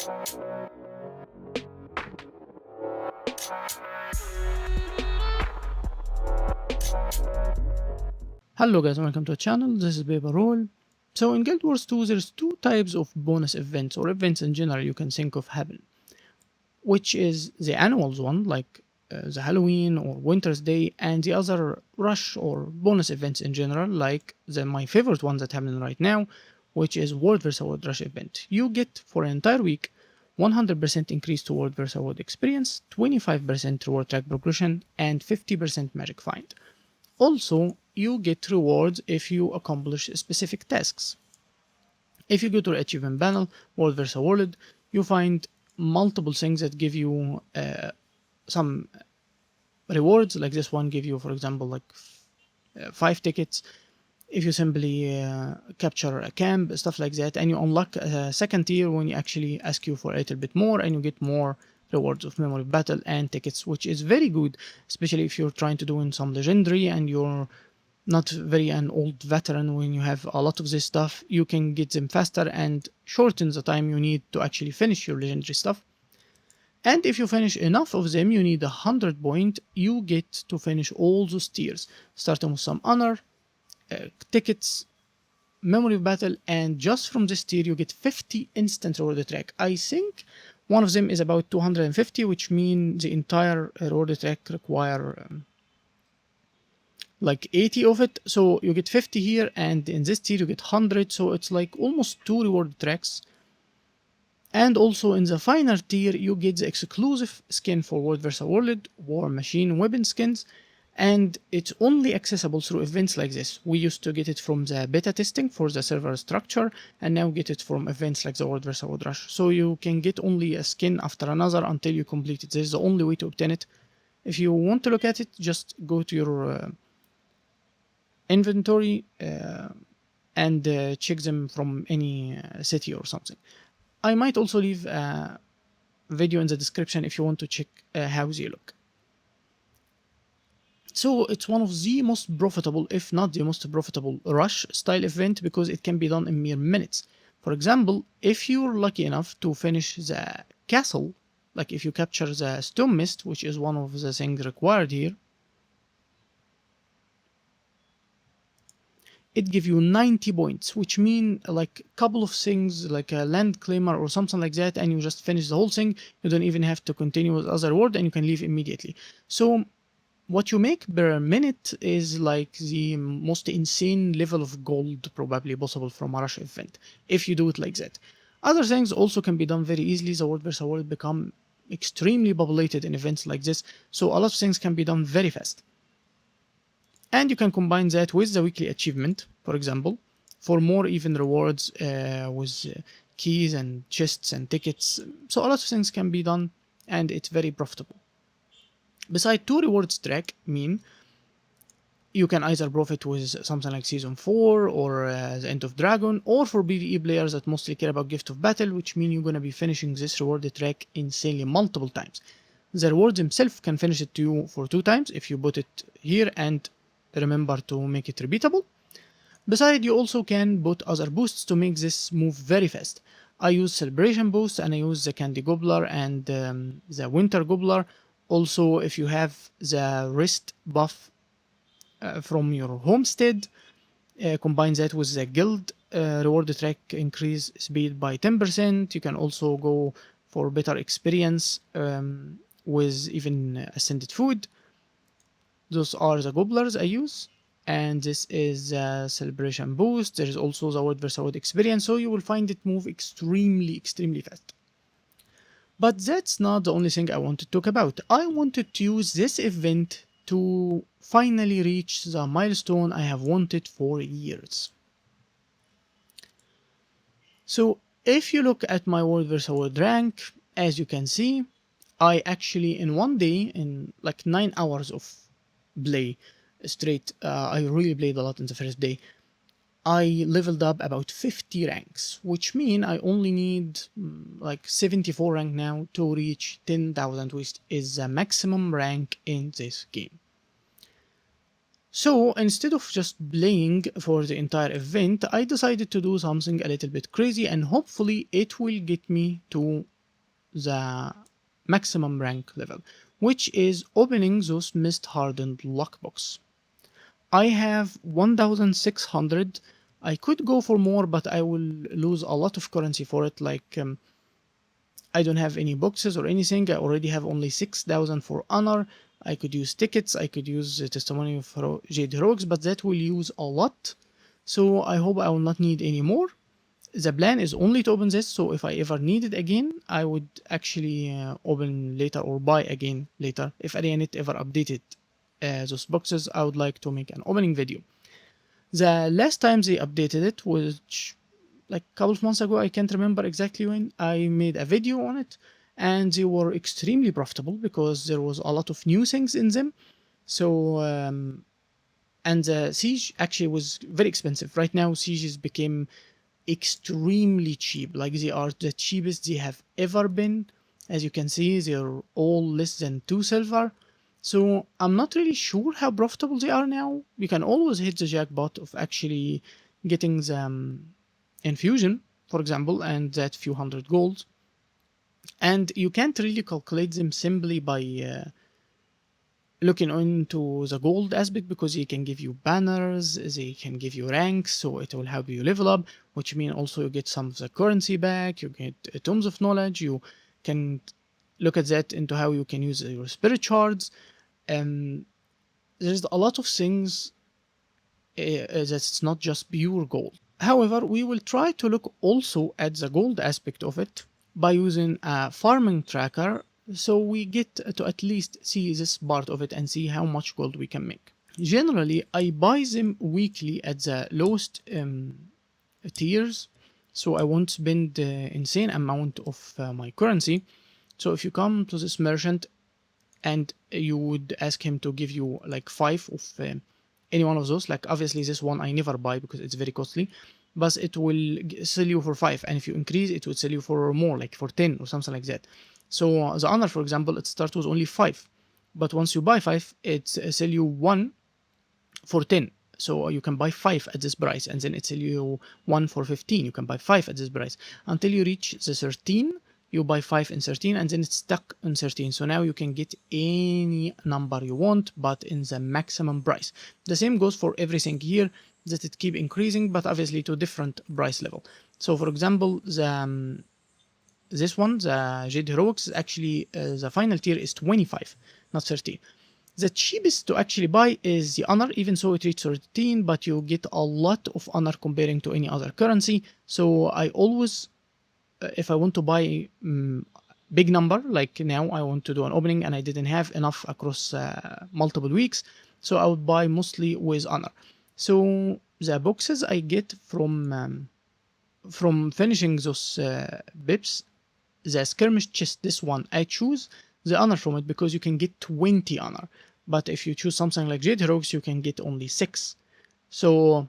Hello guys, welcome to the channel. This is Baby Roll. So in Guild Wars 2 there's two types of bonus events, or events in general you can think of happen, which is the annuals one, like the Halloween or Winter's Day, and the other rush or bonus events in general, like my favorite one that happening right now, which is World vs. World Rush event. You get for an entire week 100% increase to World vs. World experience, 25% reward track progression, and 50% magic find. Also, you get rewards if you accomplish specific tasks. If you go to the achievement panel, World vs. World, you find multiple things that give you some rewards, like this one give you, for example, like 5 tickets if you simply capture a camp, stuff like that, and you unlock a second tier when you actually ask you for a little bit more, and you get more rewards of memory battle and tickets, which is very good, especially if you're trying to do in some legendary and you're not very an old veteran. When you have a lot of this stuff, you can get them faster and shorten the time you need to actually finish your legendary stuff. And if you finish enough of them, you need 100 points, you get to finish all those tiers, starting with some honor, tickets, memory of battle, and just from this tier you get 50 instant reward track. I think one of them is about 250, which means the entire reward track require like 80 of it. So you get 50 here, and in this tier you get 100, so it's like almost 2 reward tracks. And also in the final tier you get the exclusive skin for World vs. World, War Machine weapon skins, and it's only accessible through events like this. We used to get it from the beta testing for the server structure, and now get it from events like the World vs. World Rush. So you can get only a skin after another until you complete it. This is the only way to obtain it. If you want to look at it, just go to your inventory and check them from any city or something. I might also leave a video in the description if you want to check how they look. So it's one of the most profitable, if not the most profitable, rush style event, because it can be done in mere minutes. For example, if you're lucky enough to finish the castle, like if you capture the stone mist, which is one of the things required here, it gives you 90 points, which mean like a couple of things like a land claimer or something like that, and you just finish the whole thing. You don't even have to continue with other reward, and you can leave immediately. So what you make per minute is like the most insane level of gold probably possible from a rush event, if you do it like that. Other things also can be done very easily. The World vs. World become extremely populated in events like this, so a lot of things can be done very fast. And you can combine that with the weekly achievement, for example, for more even rewards with keys and chests and tickets. So a lot of things can be done, and it's very profitable. Besides 2 rewards track mean you can either profit with something like Season 4 or the End of Dragon, or for PvE players that mostly care about Gift of Battle, which mean you're gonna be finishing this reward track insanely multiple times. The reward themselves can finish it to you for 2 times if you put it here and remember to make it repeatable. Besides, you also can put other boosts to make this move very fast. I use Celebration Boost, and I use the Candy Gobbler and the Winter Gobbler. Also, if you have the Rest buff from your homestead, combine that with the guild reward track increase speed by 10%. You can also go for better experience with even Ascended Food. Those are the gobblers I use, and this is the Celebration Boost. There is also the World vs. World experience, so you will find it move extremely fast. But that's not the only thing I wanted to talk about. I wanted to use this event to finally reach the milestone I have wanted for years. So if you look at my World vs. World rank, as you can see, I actually in one day, in like 9 hours of play straight, I really played a lot in the first day, I leveled up about 50 ranks, which mean I only need like 74 rank now to reach 10,000, which is the maximum rank in this game. So instead of just playing for the entire event, I decided to do something a little bit crazy, and hopefully it will get me to the maximum rank level, which is opening those mist hardened lockbox. I have 1600. I could go for more, but I will lose a lot of currency for it. Like, I don't have any boxes or anything. I already have only 6000 for honor. I could use tickets. I could use testimony for Jade Heroics, but that will use a lot. So I hope I will not need any more. The plan is only to open this, so if I ever need it again, I would actually open later or buy again later. If Arianet ever updated those boxes, I would like to make an opening video. The last time they updated it, which like a couple of months ago, I can't remember exactly when, I made a video on it, and they were extremely profitable because there was a lot of new things in them. So and the siege actually was very expensive. Right now, sieges became extremely cheap. Like, they are the cheapest they have ever been. As you can see, they're all less than 2 silver. So I'm not really sure how profitable they are now. You can always hit the jackpot of actually getting the infusion, for example, and that few hundred gold. And you can't really calculate them simply by looking into the gold aspect, because they can give you banners, they can give you ranks, so it will help you level up, which means also you get some of the currency back, you get tomes of knowledge, you can look at that into how you can use your spirit shards. There's a lot of things that's not just pure gold. However, we will try to look also at the gold aspect of it by using a farming tracker, so we get to at least see this part of it and see how much gold we can make. Generally, I buy them weekly at the lowest tiers, so I won't spend the insane amount of my currency. So if you come to this merchant and you would ask him to give you like 5 of any one of those, like obviously this one I never buy because it's very costly, but it will sell you for 5, and if you increase it will sell you for more, like for 10 or something like that. So the honor, for example, it starts with only 5, but once you buy 5 it sell you 1 for 10. So you can buy 5 at this price, and then it sell you 1 for 15. You can buy 5 at this price until you reach the 13. You buy 5 and 13, and then it's stuck on 13. So now you can get any number you want, but in the maximum price. The same goes for everything here, that it keep increasing, but obviously to different price level. So for example, this one, the Jade Heroics, actually the final tier is 25, not 13. The cheapest to actually buy is the honor, even so it reaches 13, but you get a lot of honor comparing to any other currency. So I always, if I want to buy big number, like now I want to do an opening and I didn't have enough across multiple weeks, so I would buy mostly with honor. So the boxes I get from finishing those bips, the skirmish chest, this one, I choose the honor from it because you can get 20 honor. But if you choose something like Jade Heroics, you can get only 6. So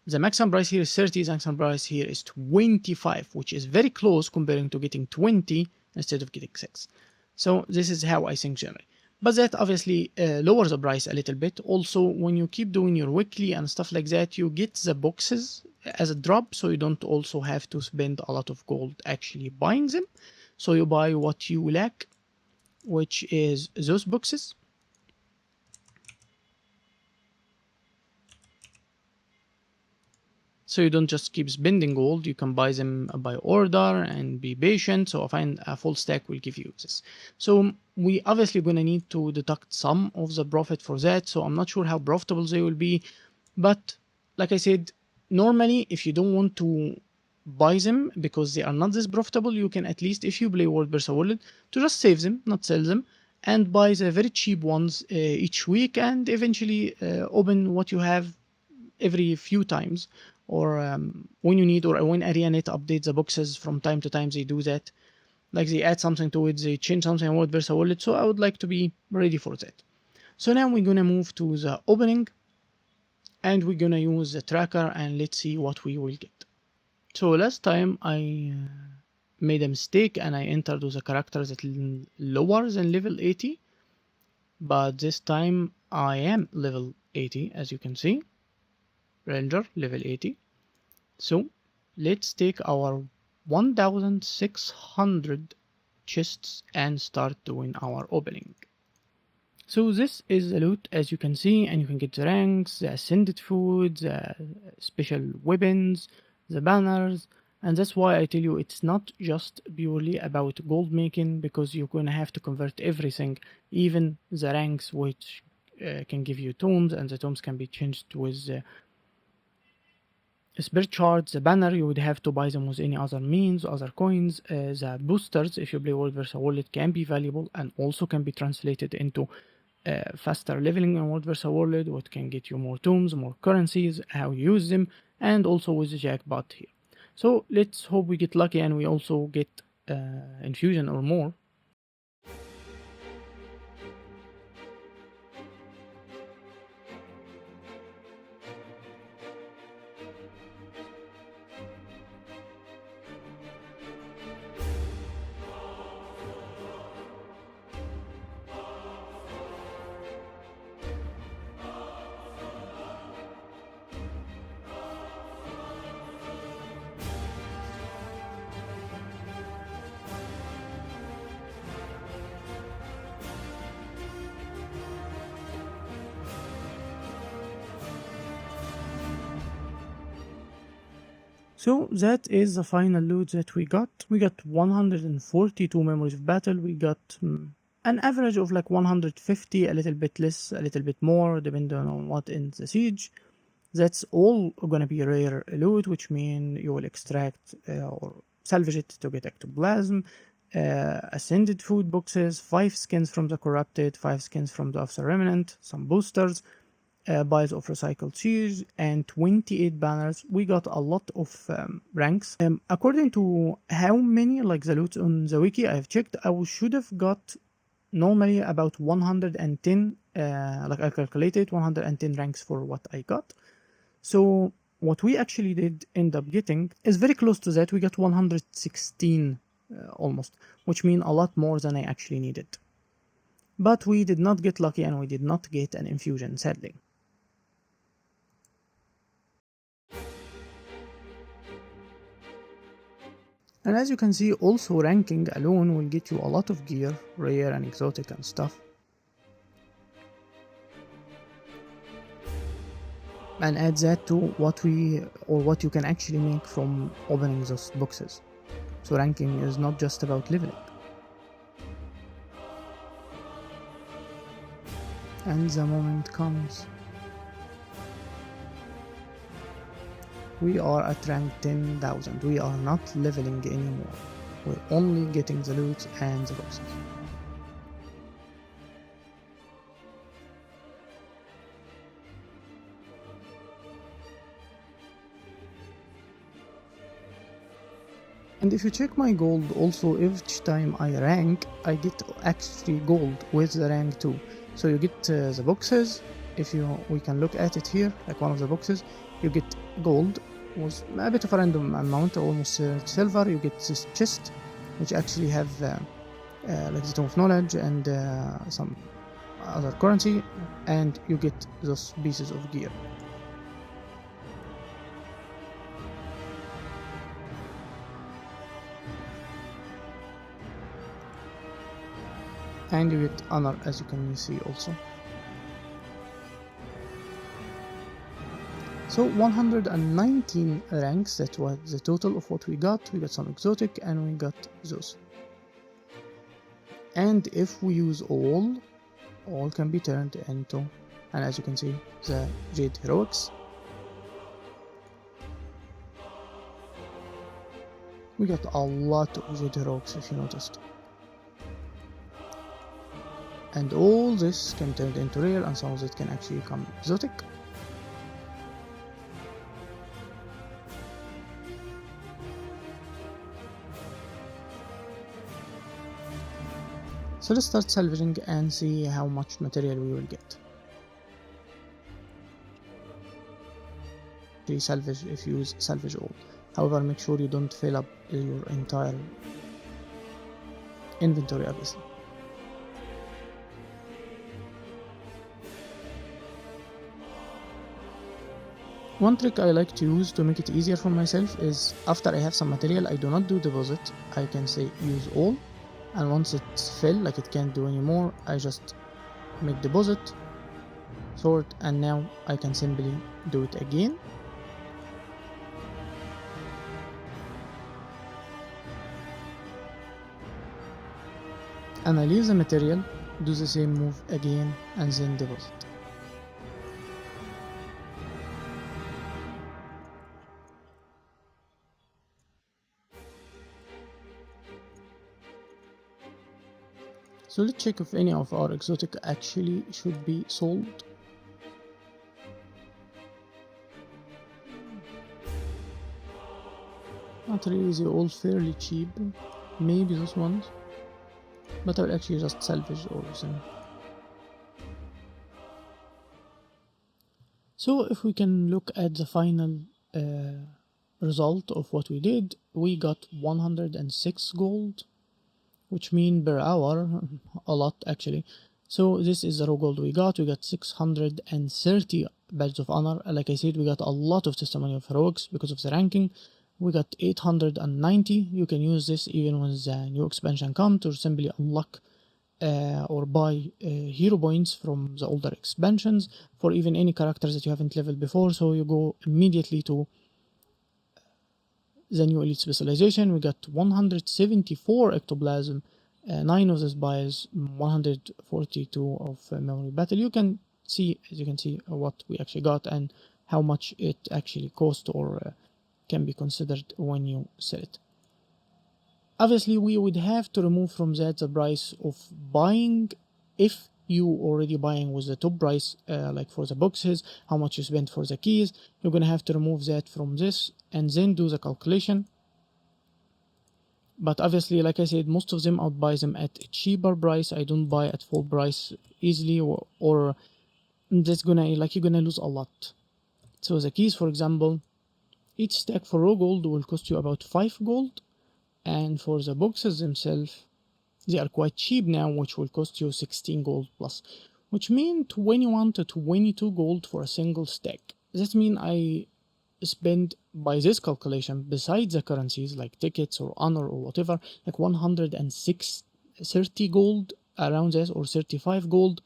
the maximum price here is 30, the maximum price here is 25, which is very close comparing to getting 20 instead of getting 6. So this is how I think generally. But that obviously lowers the price a little bit. Also, when you keep doing your weekly and stuff like that, you get the boxes as a drop, so you don't also have to spend a lot of gold actually buying them. So you buy what you lack, which is those boxes. So you don't just keep spending gold, you can buy them by order and be patient. So I find a full stack will give you this. So we obviously gonna need to deduct some of the profit for that. So I'm not sure how profitable they will be, but like I said, normally if you don't want to buy them because they are not this profitable, you can at least, if you play World Bersa World, to just save them, not sell them, and buy the very cheap ones each week, and eventually open what you have every few times, or when you need, or when AreaNet updates the boxes from time to time, they do that. Like they add something to it, they change something in World Bersa Wallet, so I would like to be ready for that. So now we're gonna move to the opening, and we're gonna use the tracker, and let's see what we will get. So last time I made a mistake and I entered with a character that lower than level 80, but this time I am level 80, as you can see. Ranger level 80. So let's take our 1600 chests and start doing our opening. So this is the loot, as you can see, and you can get the ranks, the ascended food, the special weapons, the banners, and that's why I tell you it's not just purely about gold making, because you're gonna have to convert everything, even the ranks, which can give you tomes, and the tomes can be changed with spirit shards. The banner, you would have to buy them with any other means, other coins. The boosters, if you play World vs. World, can be valuable and also can be translated into faster leveling in World vs. World, what can get you more tomes, more currencies, how you use them, and also with the jackpot here. So let's hope we get lucky and we also get infusion or more. So that is the final loot that we got. We got 142 memories of battle. We got an average of like 150, a little bit less, a little bit more, depending on what in the siege. That's all gonna be rare loot, which mean you will extract or salvage it to get ectoplasm, ascended food boxes, 5 skins from the corrupted, 5 skins from the officer remnant, some boosters, buys of recycled cheese, and 28 banners. We got a lot of ranks. According to how many like the loot on the wiki I've checked, I should have got normally about 110, like I calculated 110 ranks for what I got. So what we actually did end up getting is very close to that. We got 116 almost, which mean a lot more than I actually needed. But we did not get lucky and we did not get an infusion, sadly. And as you can see, also ranking alone will get you a lot of gear, rare and exotic and stuff. And add that to what you can actually make from opening those boxes. So ranking is not just about leveling. And the moment comes. We are at rank 10,000. We are not leveling anymore. We're only getting the loot and the boxes. And if you check my gold, also each time I rank, I get actually gold with the rank too. So you get the boxes. We can look at it here, like one of the boxes, you get gold was a bit of a random amount, almost silver. You get this chest, which actually have like the Tome of Knowledge and some other currency, and you get those pieces of gear. And you get honor, as you can see also. So 119 ranks, that was the total of what we got. We got some exotic and we got those. And if we use all can be turned into, and as you can see, the Jade Heroics. We got a lot of Jade Heroics, if you noticed. And all this can turn into rare, and some of it can actually become exotic. So let's start salvaging and see how much material we will get. Salvage if you use salvage all. However, make sure you don't fill up your entire inventory, obviously. One trick I like to use to make it easier for myself is after I have some material, I do not do deposit. I can say use all, and once it's filled, like it can't do anymore, I just make deposit, sort, and now I can simply do it again. Analyze the material, do the same move again, and then deposit. So let's check if any of our exotic actually should be sold. Not really, they're all fairly cheap. Maybe those ones. But I'll actually just salvage all of them. So if we can look at the final result of what we did, we got 106 gold, which mean per hour, a lot actually. So this is the raw gold we got 630 badges of honor. Like I said, we got a lot of testimony of heroics because of the ranking. We got 890. You can use this even when the new expansion comes to simply unlock or buy hero points from the older expansions for even any characters that you haven't leveled before. So you go immediately to the new elite specialization. We got 174 ectoplasm, 9 of the spies, 142 of memory battle. You can see, as you can see, what we actually got and how much it actually cost or can be considered when you sell it. Obviously, we would have to remove from that the price of buying. If you already buying with the top price, like for the boxes, how much you spent for the keys, you're gonna have to remove that from this and then do the calculation. But obviously, like I said, most of them I'll buy them at a cheaper price. I don't buy at full price easily, or that's gonna, like, you're gonna lose a lot. So the keys, for example, each stack for raw gold will cost you about 5 gold, and for the boxes themselves, they are quite cheap now, which will cost you 16 gold plus, which means 21 to 22 gold for a single stack. That means I spend, by this calculation, besides the currencies like tickets or honor or whatever, like 130 gold around this, or 35 gold,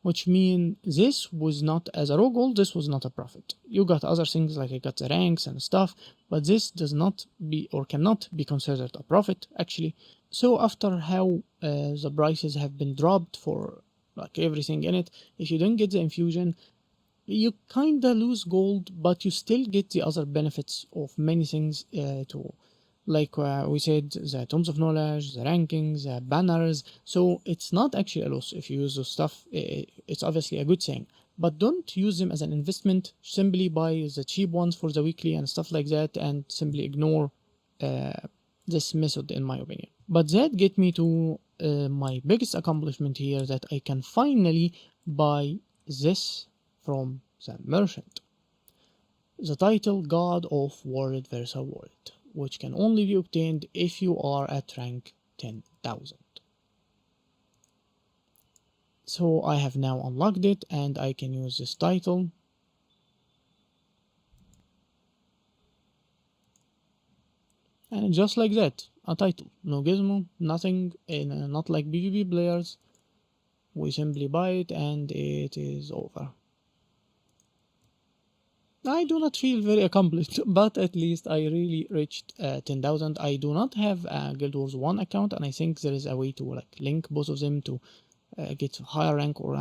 which mean this was not, as a raw gold, this was not a profit. You got other things like I got the ranks and stuff, but this does not be or cannot be considered a profit actually. So after how the prices have been dropped for like everything in it, if you don't get the infusion, you kinda lose gold, but you still get the other benefits of many things too. Like we said, the Tomes of Knowledge, the rankings, the banners. So it's not actually a loss if you use those stuff. It's obviously a good thing. But don't use them as an investment. Simply buy the cheap ones for the weekly and stuff like that, and simply ignore this method, in my opinion. But that get me to my biggest accomplishment here, that I can finally buy this from the merchant. The title God of World vs. World, which can only be obtained if you are at rank 10,000. So I have now unlocked it and I can use this title. And just like that, a title, no gizmo, nothing, not like PvP players. We simply buy it and it is over. I do not feel very accomplished, but at least I really reached 10,000. I do not have a Guild Wars 1 account, and I think there is a way to like link both of them to get higher rank, or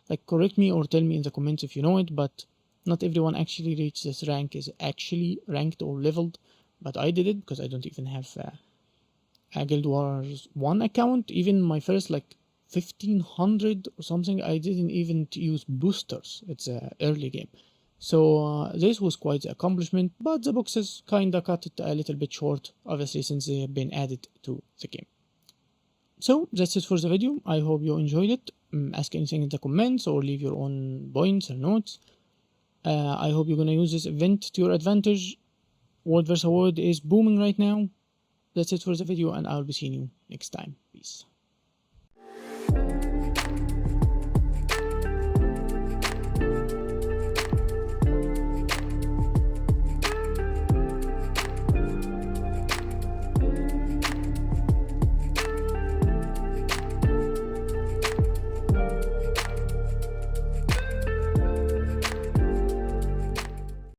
like correct me or tell me in the comments if you know it, but not everyone actually reached this rank is actually ranked or leveled, but I did it because I don't even have a Guild Wars 1 account. Even my first like 1500 or something, I didn't even use boosters. It's an early game. So this was quite the accomplishment, but the boxes kinda cut it a little bit short, obviously, since they have been added to the game. So that's it for the video. I hope you enjoyed it. Ask anything in the comments or leave your own points or notes. I hope you're gonna use this event to your advantage. World vs. World is booming right now. That's it for the video, and I'll be seeing you next time. Peace.